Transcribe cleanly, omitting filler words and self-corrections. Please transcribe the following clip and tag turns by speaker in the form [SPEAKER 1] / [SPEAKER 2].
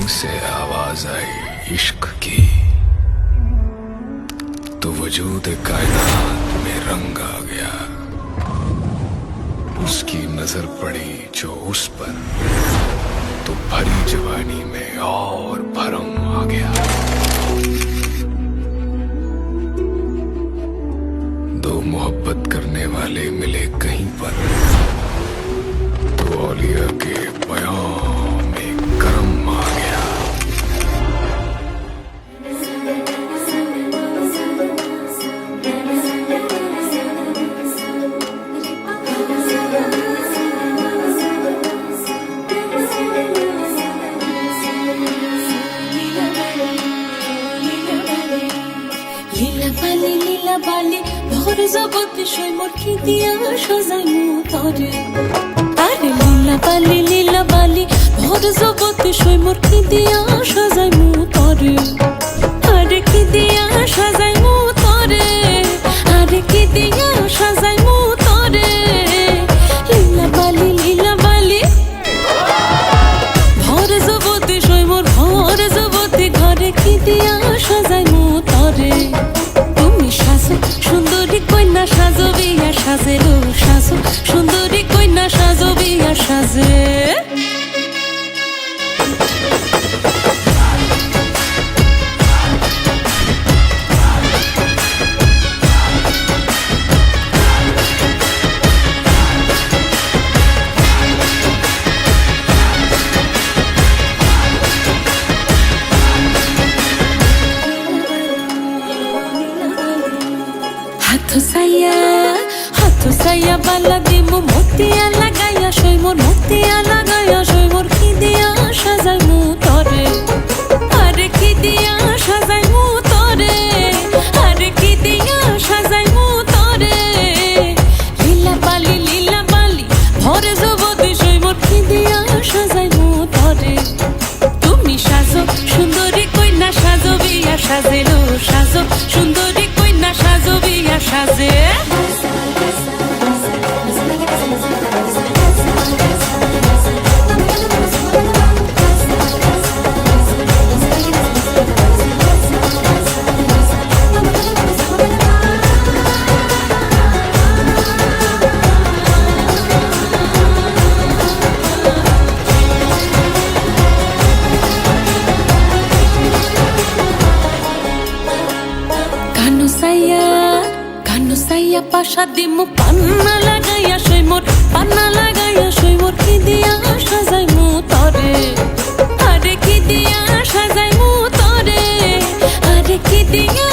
[SPEAKER 1] से आवाज आई इश्क की, तो वजूद कायनात में रंग आ गया। उसकी नजर पड़ी जो उस पर, तो भरी जवानी में और भरम आ गया। दो मोहब्बत करने वाले मिले कहीं पर, तो औलिया के बयां में करम आ गया।
[SPEAKER 2] লীলা বালি ভোর জগৎ সই মোর কি দিয়া সাজাইমু তরে। আরে লীলা বালি ভোর জগৎ সই মোর কি দিয়া সাজাইমু তরে। আরে কি দিয়া সাজাইমু তরে, আরে কি দিয়া সাজাইমু তরে। লীলা বালি ভোর জগৎ সই মোর ভোর জগৎ ঘরে কি দিয়া সাজাইমু তরে। সুন্দরী কন্যা সাজো বিয়া সাজে লো সাজো, সুন্দরী কন্যা সাজো বিয়া সাজে। হাথ সাইয়া বালা দিমু মতিয়া লাগাইয়া সই মোর, মতিয়া লাগাইয়া সই মোর কি দিয়া সাজাইমু তরে। আরে কি দিয়া সাজাইমু তরে, আরে কি দিয়া সাজাইমু তরে। লীলা বালি ভরে জগৎ সই মোর কি দিয়া সাজাইমু তরে। তুমি সাজো সুন্দরী কন্যা সাজো বিয়া সাজে লো সাজো, সুন্দরী কন্যা সাজো বিয়া সাজে। কানু সাইয়া পাশা দিমু পান্না লাগাইয়া সই মোর, পান্না লাগাইয়া সই মোর কি দিয়া সাজাইমু তরে। আরে কি দিয়া সাজাইমু তরে, আরে কি দিয়া